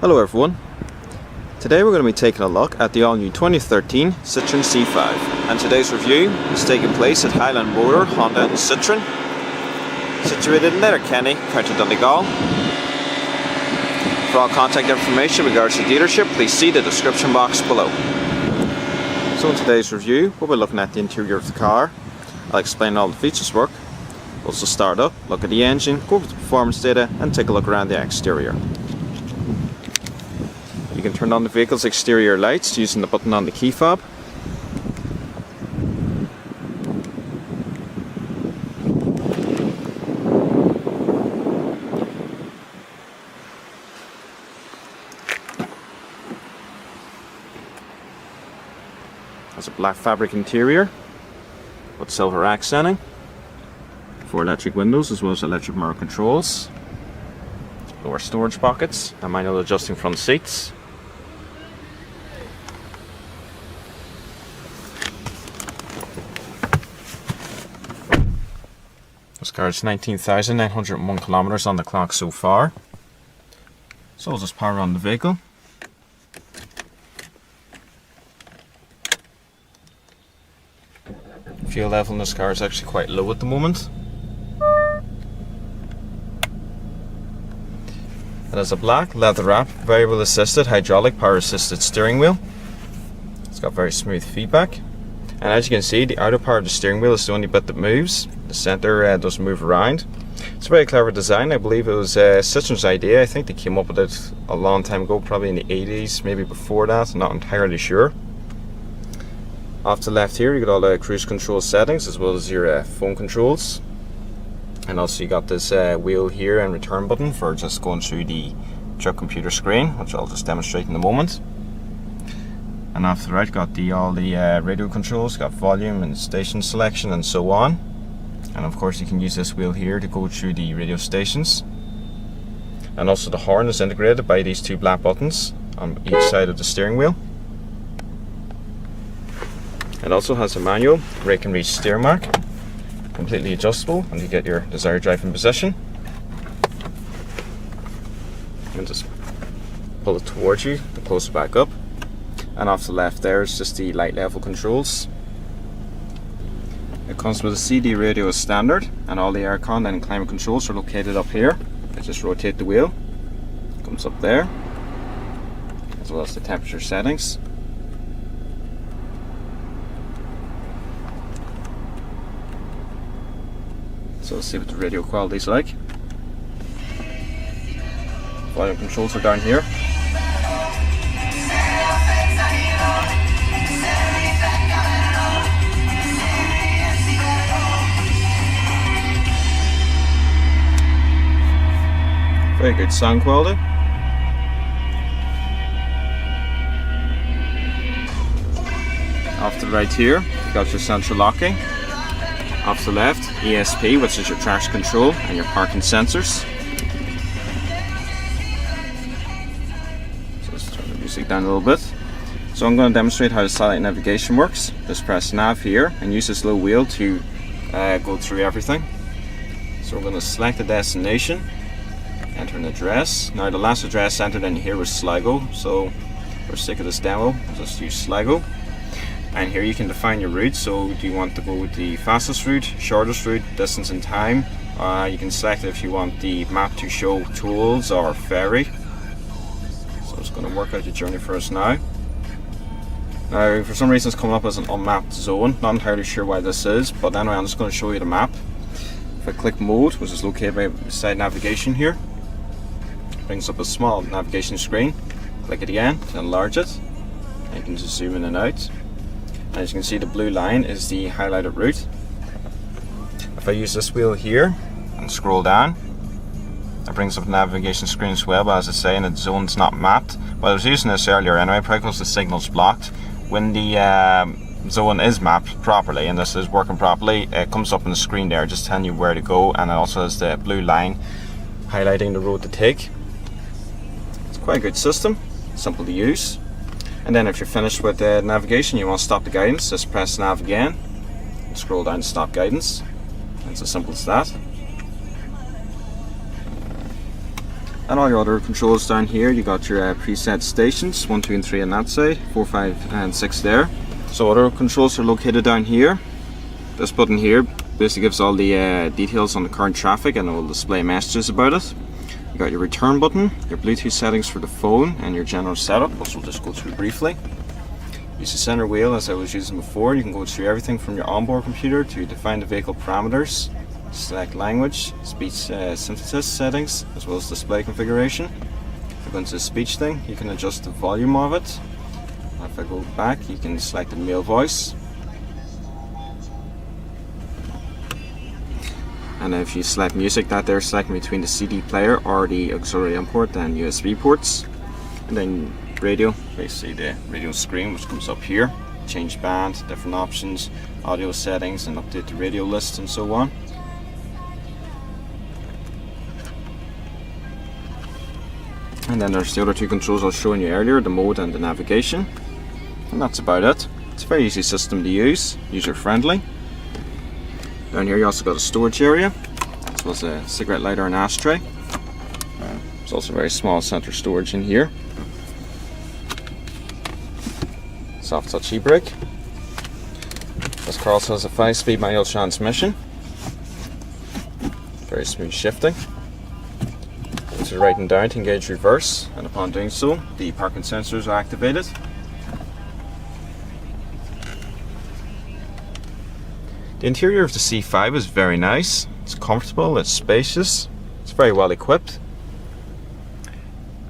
Hello everyone, today we're going to be taking a look at the all-new 2013 Citroën C5, and today's review is taking place at Highland Motor, Honda and Citroën, situated in Letterkenny, County Donegal. For all contact information in regards to the dealership, please see the description box below. So in today's review, we'll be looking at the interior of the car. I'll explain all the features work. We'll also start up, look at the engine, go over the performance data and take a look around the exterior. You can turn on the vehicle's exterior lights using the button on the key fob. Has a black fabric interior with silver accenting, 4 electric windows as well as electric mirror controls, lower storage pockets and manual adjusting front seats. This car is 19,901 kilometers on the clock so far. So I'll just power on the vehicle. Fuel level in this car is actually quite low at the moment. It has a black leather wrap, variable assisted hydraulic power assisted steering wheel. It's got very smooth feedback. And as you can see, the outer part of the steering wheel is the only bit that moves. The center doesn't move around. It's a very clever design. I believe it was Citroën's idea. I think they came up with it a long time ago, probably in the 80s, maybe before that. I'm not entirely sure. Off to the left here, you got all the cruise control settings as well as your phone controls. And also you got this wheel here and return button for just going through the truck computer screen, which I'll just demonstrate in a moment. And off to the right, got all the radio controls, got volume and station selection and so on. And of course you can use this wheel here to go through the radio stations. And also the horn is integrated by these 2 black buttons on each side of the steering wheel. It also has a manual brake and reach steer mark, completely adjustable and you get your desired driving position. And just pull it towards you to close it back up. And off to the left there is just the light level controls. It comes with a CD radio as standard, and all the aircon and climate controls are located up here. I just rotate the wheel, comes up there, as well as the temperature settings. So let's see what the radio quality is like. Volume controls are down here. Very good sound quality. Off to the right here, you got your central locking. Off to the left, ESP, which is your traction control and your parking sensors. So let's turn the music down a little bit. So I'm going to demonstrate how the satellite navigation works. Just press nav here and use this little wheel to go through everything. So we're going to select the destination, enter an address. Now the last address entered in here was Sligo, so for the sake of this demo, I'll just use Sligo. And here you can define your route. So do you want to go with the fastest route, shortest route, distance and time? You can select if you want the map to show tolls or ferry. So it's going to work out the journey for us now. Now for some reason it's coming up as an unmapped zone. Not entirely sure why this is, but anyway, I'm just going to show you the map. If I click mode, which is located right beside navigation here, it brings up a small navigation screen. Click it again to enlarge it, and you can just zoom in and out. As you can see, the blue line is the highlighted route. If I use this wheel here and scroll down, it brings up the navigation screen as well, but as I say, the zone's not mapped. But I was using this earlier anyway, probably because the signal's blocked. When the zone is mapped properly and this is working properly, it comes up on the screen there just telling you where to go, and it also has the blue line highlighting the road to take. It's quite a good system, simple to use. And then if you're finished with the navigation, you want to stop the guidance, just press nav again and scroll down to stop guidance. It's as simple as that. And all your other controls down here, you got your preset stations, 1, 2 and 3 on that side, 4, 5 and 6 there. So other controls are located down here. This button here basically gives all the details on the current traffic, and it will display messages about it. You got your return button, your Bluetooth settings for the phone, and your general setup, which we'll just go through briefly. Use the center wheel as I was using before. You can go through everything from your onboard computer to define the vehicle parameters, select language, speech synthesis settings, as well as display configuration. If I go into the speech thing, you can adjust the volume of it. If I go back, you can select the male voice. And if you select music, that there, select between the CD player or the auxiliary input and USB ports. And then radio, basically the radio screen, which comes up here. Change band, different options, audio settings, and update the radio list and so on. And then there's the other two controls I was showing you earlier, the mode and the navigation. And that's about it. It's a very easy system to use, user friendly. Down here you also got a storage area, as well as a cigarette lighter and ashtray. There's also a very small center storage in here. Soft touch e-brake. This car also has a 5-speed manual transmission. Very smooth shifting. To the right and down to engage reverse, and upon doing so, the parking sensors are activated. The interior of the C5 is very nice. It's comfortable, it's spacious, it's very well equipped.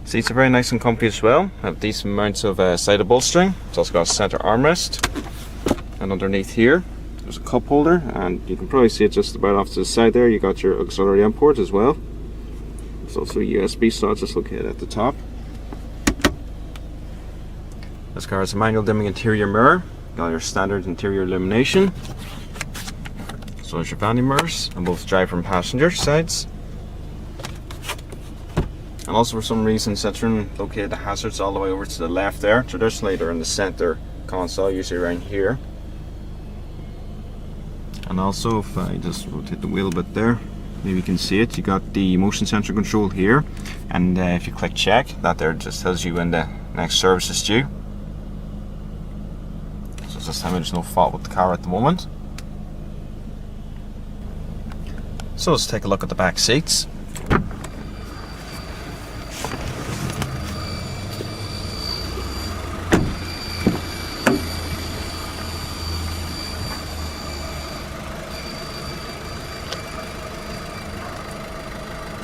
Seats are very nice and comfy as well. Have decent amounts of side upholstering. It's also got a center armrest, and underneath here there's a cup holder, and you can probably see it just about off to the side there. You got your auxiliary input as well. There's also a USB slot just located at the top. This car has a manual dimming interior mirror, got your standard interior illumination. So there's your vanity mirrors on both driver and passenger sides. And also for some reason Citroën located the hazards all the way over to the left there. Traditionally they're in the center console, usually around here. And also if I just rotate the wheel a bit there, maybe you can see it, you got the motion sensor control here, and if you click check, that there just tells you when the next service is due. So just telling me there's no fault with the car at the moment. So let's take a look at the back seats.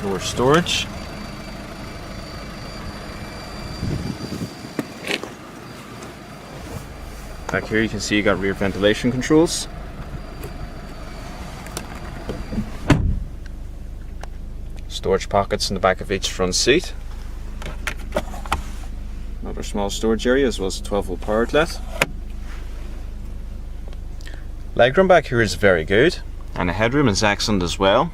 Lower storage. Back here you can see you got rear ventilation controls. Storage pockets in the back of each front seat. Another small storage area as well as a 12-volt power outlet. Legroom back here is very good, and the headroom is excellent as well.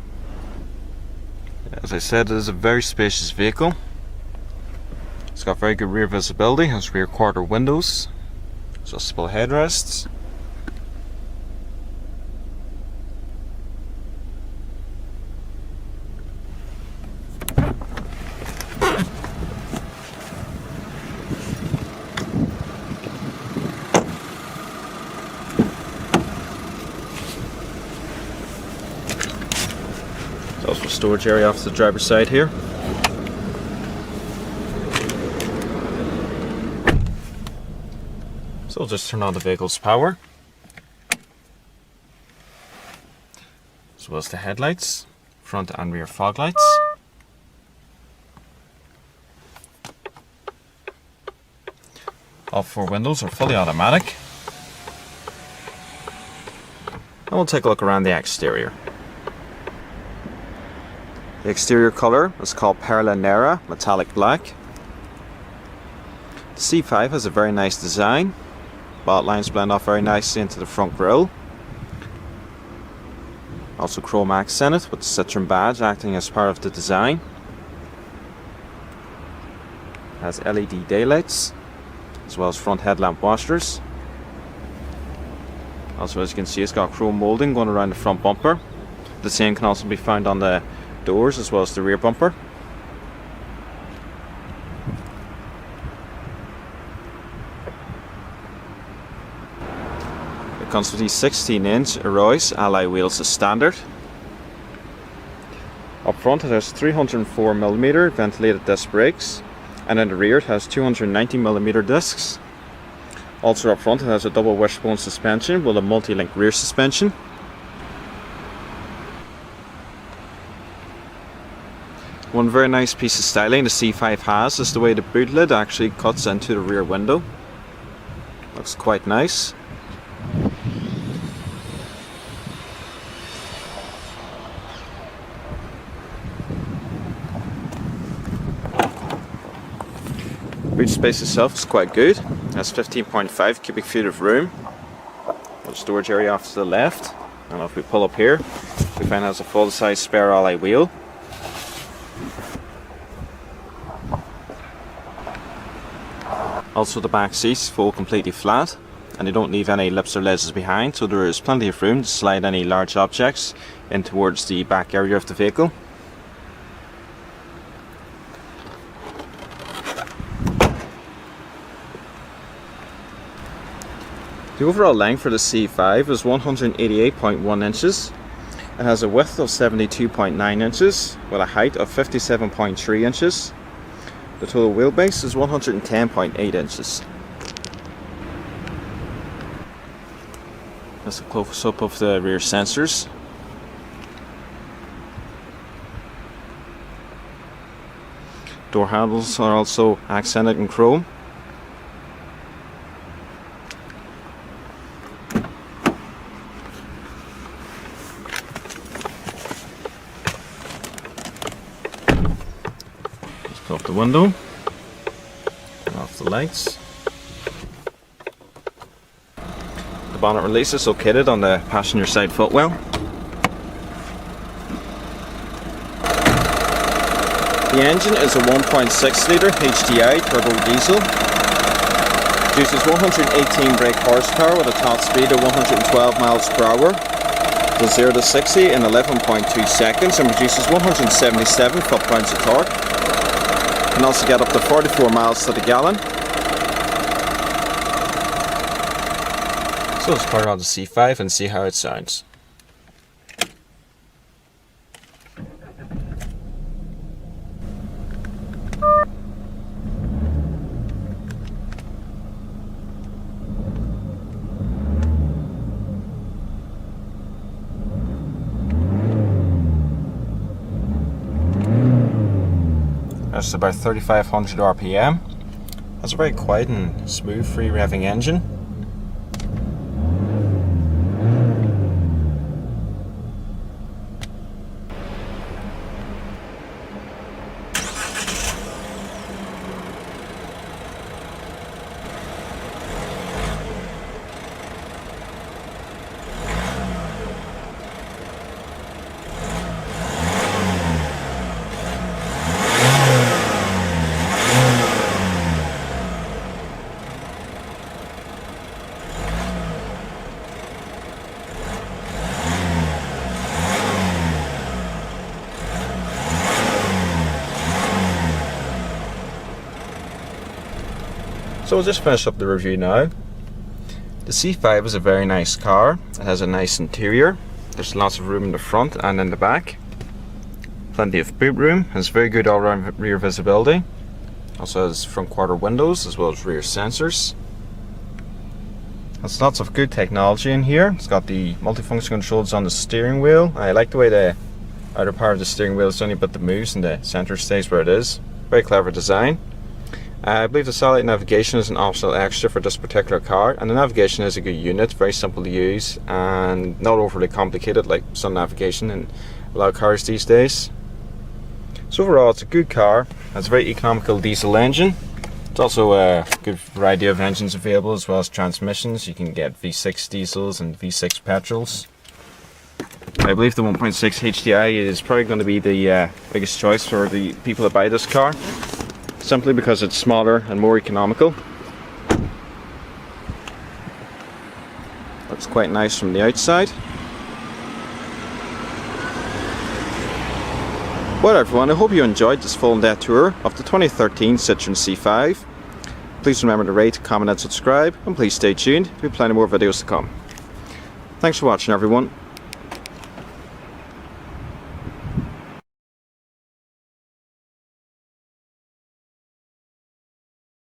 As I said, it is a very spacious vehicle. It's got very good rear visibility, has rear quarter windows, adjustable headrests. There's also a storage area off the driver's side here. So we'll just turn on the vehicle's power, as well as the headlights, front and rear fog lights. All four windows are fully automatic. And we'll take a look around the exterior. The exterior colour is called Perla Nera Metallic Black. The C5 has a very nice design. Bolt lines blend off very nicely into the front grille. Also chrome accent it with the Citroën badge acting as part of the design. Has LED daylights as well as front headlamp washers. Also, as you can see, it's got chrome moulding going around the front bumper. The same can also be found on the doors as well as the rear bumper. comes with these 16-inch Arroys alloy wheels as standard. Up front it has 304mm ventilated disc brakes, and in the rear it has 290mm discs. Also up front it has a double wishbone suspension with a multi-link rear suspension. One very nice piece of styling the C5 has is the way the boot lid actually cuts into the rear window. Looks quite nice. Boot space itself is quite good. It has 15.5 cubic feet of room. A storage area off to the left. And if we pull up here, we find it has a full-size spare alloy wheel. Also the back seats fold completely flat, and they don't leave any lips or ledges behind, so there is plenty of room to slide any large objects in towards the back area of the vehicle. The overall length for the C5 is 188.1 inches. It has a width of 72.9 inches with a height of 57.3 inches. The total wheelbase is 110.8 inches. That's a close up of the rear sensors. Door handles are also accented in chrome. Off the window, off the lights. The bonnet release is located on the passenger side footwell. The engine is a 1.6 litre HDI turbo diesel. Produces 118 brake horsepower with a top speed of 112 miles per hour. Does 0 to 60 in 11.2 seconds and produces 177 foot-pounds of torque. Can also get up to 44 miles to the gallon. So let's power on the C5 and see how it sounds. That's about 3,500 RPM. Has a very quiet and smooth free revving engine. So we'll just finish up the review now. The C5 is a very nice car. It has a nice interior. There's lots of room in the front and in the back. Plenty of boot room. Has very good all-round rear visibility. Also has front quarter windows as well as rear sensors. Has lots of good technology in here. It's got the multifunction controls on the steering wheel. I like the way the outer part of the steering wheel is only but the moves and the center stays where it is. Very clever design. I believe the satellite navigation is an optional extra for this particular car, and the navigation is a good unit, very simple to use and not overly complicated like some navigation in a lot of cars these days. So overall it's a good car. It has a very economical diesel engine. It's also a good variety of engines available as well as transmissions. You can get V6 diesels and V6 petrols. I believe the 1.6 HDI is probably going to be the biggest choice for the people that buy this car, simply because it's smaller and more economical. Looks quite nice from the outside. Well everyone, I hope you enjoyed this full in-depth tour of the 2013 Citroën C5. Please remember to rate, comment and subscribe, and please stay tuned, there'll be plenty more videos to come. Thanks for watching everyone.